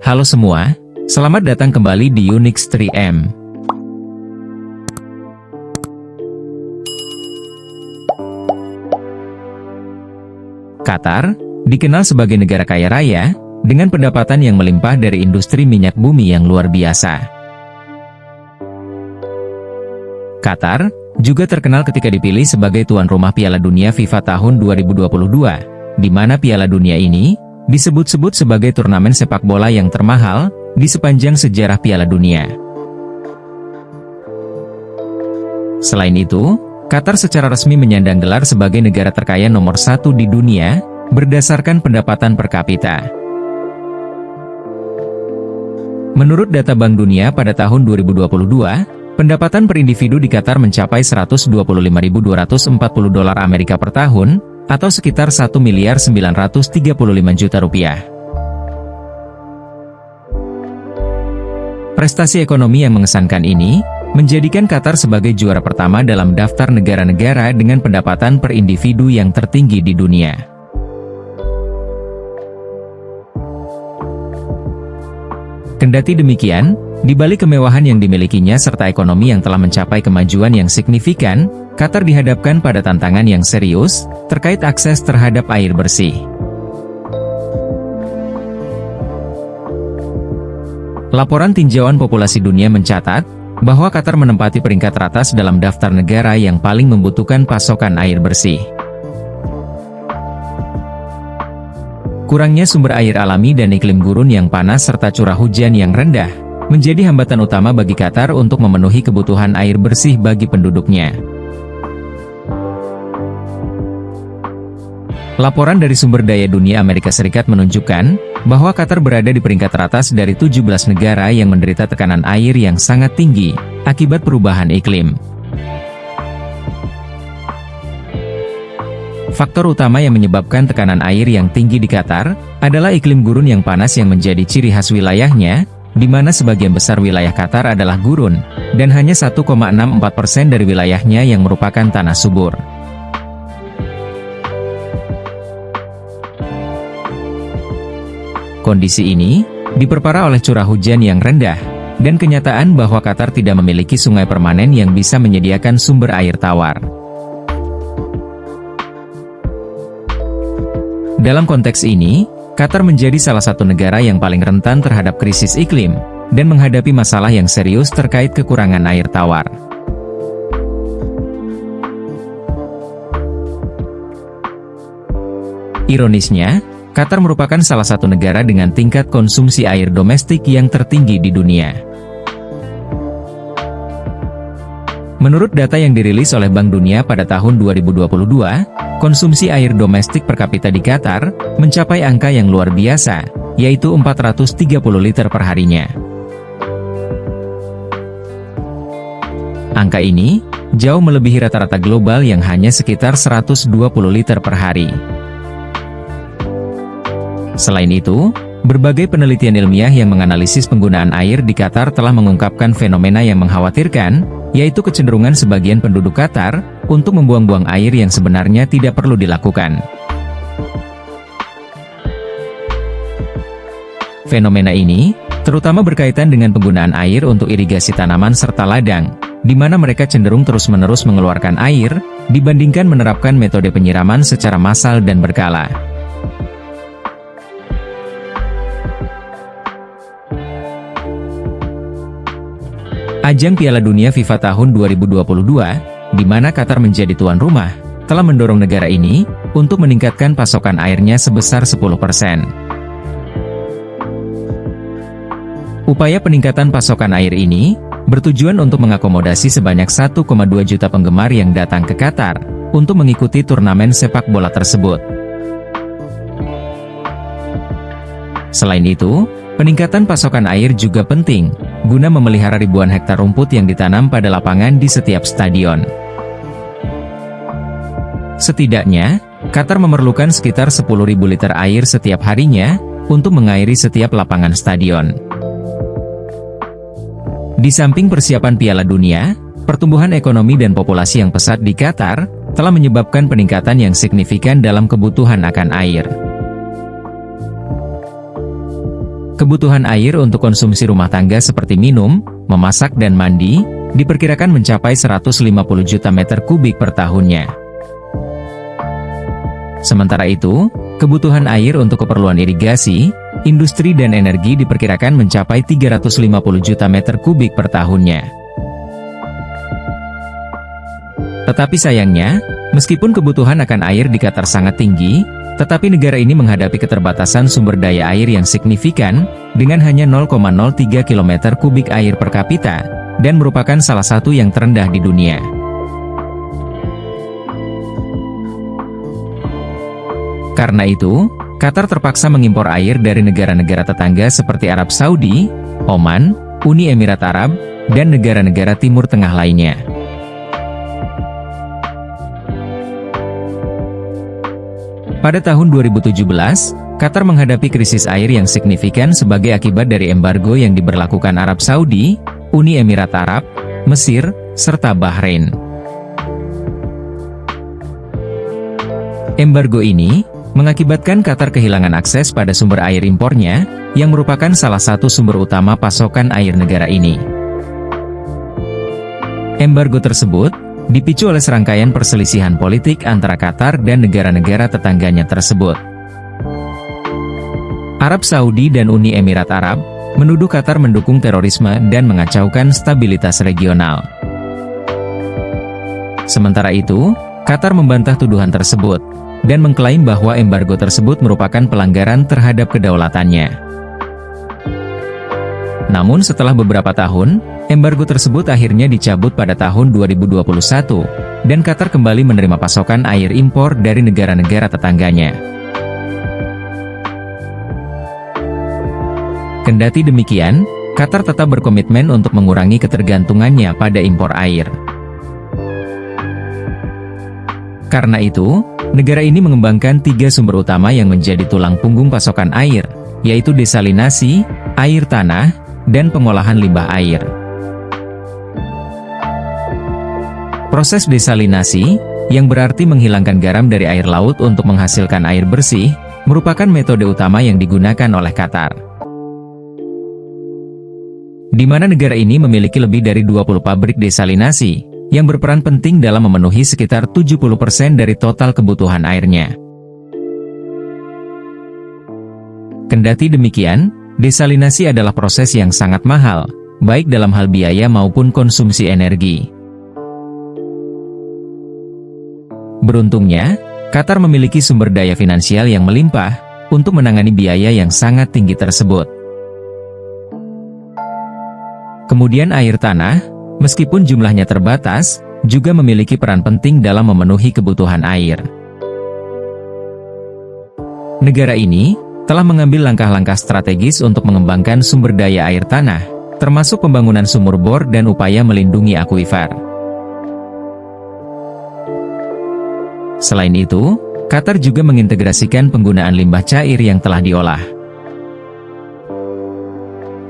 Halo semua, selamat datang kembali di Unix 3M. Qatar, dikenal sebagai negara kaya raya, dengan pendapatan yang melimpah dari industri minyak bumi yang luar biasa. Qatar juga terkenal ketika dipilih sebagai tuan rumah Piala Dunia FIFA tahun 2022, di mana Piala Dunia ini disebut-sebut sebagai turnamen sepak bola yang termahal di sepanjang sejarah Piala Dunia. Selain itu, Qatar secara resmi menyandang gelar sebagai negara terkaya nomor 1 di dunia, berdasarkan pendapatan per kapita. Menurut data Bank Dunia pada tahun 2022, pendapatan per individu di Qatar mencapai 125.240 dolar Amerika per tahun, atau sekitar 1.935 juta rupiah. Prestasi ekonomi yang mengesankan ini menjadikan Qatar sebagai juara pertama dalam daftar negara-negara dengan pendapatan per individu yang tertinggi di dunia. Kendati demikian, di balik kemewahan yang dimilikinya serta ekonomi yang telah mencapai kemajuan yang signifikan, Qatar dihadapkan pada tantangan yang serius terkait akses terhadap air bersih. Laporan tinjauan populasi dunia mencatat bahwa Qatar menempati peringkat teratas dalam daftar negara yang paling membutuhkan pasokan air bersih. Kurangnya sumber air alami dan iklim gurun yang panas serta curah hujan yang rendah menjadi hambatan utama bagi Qatar untuk memenuhi kebutuhan air bersih bagi penduduknya. Laporan dari Sumber Daya Dunia Amerika Serikat menunjukkan bahwa Qatar berada di peringkat teratas dari 17 negara yang menderita tekanan air yang sangat tinggi akibat perubahan iklim. Faktor utama yang menyebabkan tekanan air yang tinggi di Qatar adalah iklim gurun yang panas yang menjadi ciri khas wilayahnya, di mana sebagian besar wilayah Qatar adalah gurun, dan hanya 1,64% dari wilayahnya yang merupakan tanah subur. Kondisi ini diperparah oleh curah hujan yang rendah, dan kenyataan bahwa Qatar tidak memiliki sungai permanen yang bisa menyediakan sumber air tawar. Dalam konteks ini, Qatar menjadi salah satu negara yang paling rentan terhadap krisis iklim, dan menghadapi masalah yang serius terkait kekurangan air tawar. Ironisnya, Qatar merupakan salah satu negara dengan tingkat konsumsi air domestik yang tertinggi di dunia. Menurut data yang dirilis oleh Bank Dunia pada tahun 2022, konsumsi air domestik per kapita di Qatar mencapai angka yang luar biasa, yaitu 430 liter per harinya. Angka ini jauh melebihi rata-rata global yang hanya sekitar 120 liter per hari. Selain itu, berbagai penelitian ilmiah yang menganalisis penggunaan air di Qatar telah mengungkapkan fenomena yang mengkhawatirkan, yaitu kecenderungan sebagian penduduk Qatar untuk membuang-buang air yang sebenarnya tidak perlu dilakukan. Fenomena ini terutama berkaitan dengan penggunaan air untuk irigasi tanaman serta ladang, di mana mereka cenderung terus-menerus mengeluarkan air, dibandingkan menerapkan metode penyiraman secara massal dan berkala. Ajang Piala Dunia FIFA tahun 2022, di mana Qatar menjadi tuan rumah, telah mendorong negara ini untuk meningkatkan pasokan airnya sebesar 10%. Upaya peningkatan pasokan air ini bertujuan untuk mengakomodasi sebanyak 1,2 juta penggemar yang datang ke Qatar untuk mengikuti turnamen sepak bola tersebut. Selain itu, peningkatan pasokan air juga penting guna memelihara ribuan hektar rumput yang ditanam pada lapangan di setiap stadion. Setidaknya, Qatar memerlukan sekitar 10.000 liter air setiap harinya untuk mengairi setiap lapangan stadion. Di samping persiapan Piala Dunia, pertumbuhan ekonomi dan populasi yang pesat di Qatar telah menyebabkan peningkatan yang signifikan dalam kebutuhan akan air. kebutuhan air untuk konsumsi rumah tangga seperti minum, memasak dan mandi, diperkirakan mencapai 150 juta meter kubik per tahunnya. Sementara itu, kebutuhan air untuk keperluan irigasi, industri dan energi diperkirakan mencapai 350 juta meter kubik per tahunnya. Tetapi sayangnya, meskipun kebutuhan akan air di Qatar sangat tinggi, tetapi negara ini menghadapi keterbatasan sumber daya air yang signifikan, dengan hanya 0,03 km kubik air per kapita, dan merupakan salah satu yang terendah di dunia. Karena itu, Qatar terpaksa mengimpor air dari negara-negara tetangga seperti Arab Saudi, Oman, Uni Emirat Arab, dan negara-negara Timur Tengah lainnya. Pada tahun 2017, Qatar menghadapi krisis air yang signifikan sebagai akibat dari embargo yang diberlakukan Arab Saudi, Uni Emirat Arab, Mesir, serta Bahrain. Embargo ini mengakibatkan Qatar kehilangan akses pada sumber air impornya, yang merupakan salah satu sumber utama pasokan air negara ini. Embargo tersebut dipicu oleh serangkaian perselisihan politik antara Qatar dan negara-negara tetangganya tersebut. Arab Saudi dan Uni Emirat Arab menuduh Qatar mendukung terorisme dan mengacaukan stabilitas regional. Sementara itu, Qatar membantah tuduhan tersebut, dan mengklaim bahwa embargo tersebut merupakan pelanggaran terhadap kedaulatannya. Namun setelah beberapa tahun, embargo tersebut akhirnya dicabut pada tahun 2021, dan Qatar kembali menerima pasokan air impor dari negara-negara tetangganya. Kendati demikian, Qatar tetap berkomitmen untuk mengurangi ketergantungannya pada impor air. Karena itu, negara ini mengembangkan 3 sumber utama yang menjadi tulang punggung pasokan air, yaitu desalinasi, air tanah, dan pengolahan limbah air. Proses desalinasi, yang berarti menghilangkan garam dari air laut untuk menghasilkan air bersih, merupakan metode utama yang digunakan oleh Qatar. Di mana negara ini memiliki lebih dari 20 pabrik desalinasi, yang berperan penting dalam memenuhi sekitar 70% dari total kebutuhan airnya. Kendati demikian, desalinasi adalah proses yang sangat mahal, baik dalam hal biaya maupun konsumsi energi. Beruntungnya, Qatar memiliki sumber daya finansial yang melimpah, untuk menangani biaya yang sangat tinggi tersebut. Kemudian air tanah, meskipun jumlahnya terbatas, juga memiliki peran penting dalam memenuhi kebutuhan air. Negara ini telah mengambil langkah-langkah strategis untuk mengembangkan sumber daya air tanah, termasuk pembangunan sumur bor dan upaya melindungi akuifer. Selain itu, Qatar juga mengintegrasikan penggunaan limbah cair yang telah diolah.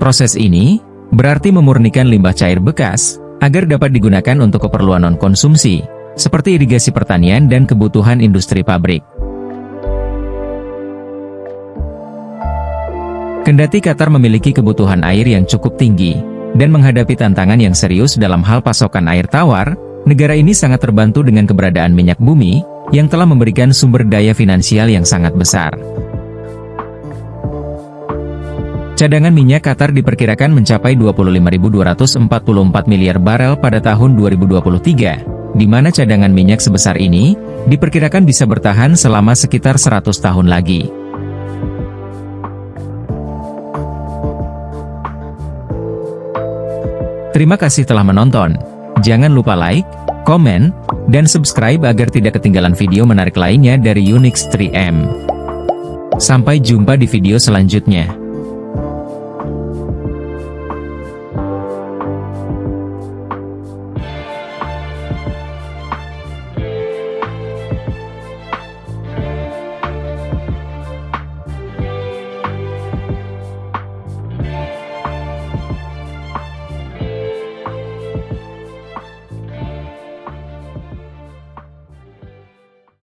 Proses ini berarti memurnikan limbah cair bekas, agar dapat digunakan untuk keperluan non-konsumsi, seperti irigasi pertanian dan kebutuhan industri pabrik. Kendati Qatar memiliki kebutuhan air yang cukup tinggi, dan menghadapi tantangan yang serius dalam hal pasokan air tawar, negara ini sangat terbantu dengan keberadaan minyak bumi, yang telah memberikan sumber daya finansial yang sangat besar. Cadangan minyak Qatar diperkirakan mencapai 25.244 miliar barel pada tahun 2023, di mana cadangan minyak sebesar ini diperkirakan bisa bertahan selama sekitar 100 tahun lagi. Terima kasih telah menonton. Jangan lupa like, komen, dan subscribe agar tidak ketinggalan video menarik lainnya dari Unix 3M. Sampai jumpa di video selanjutnya.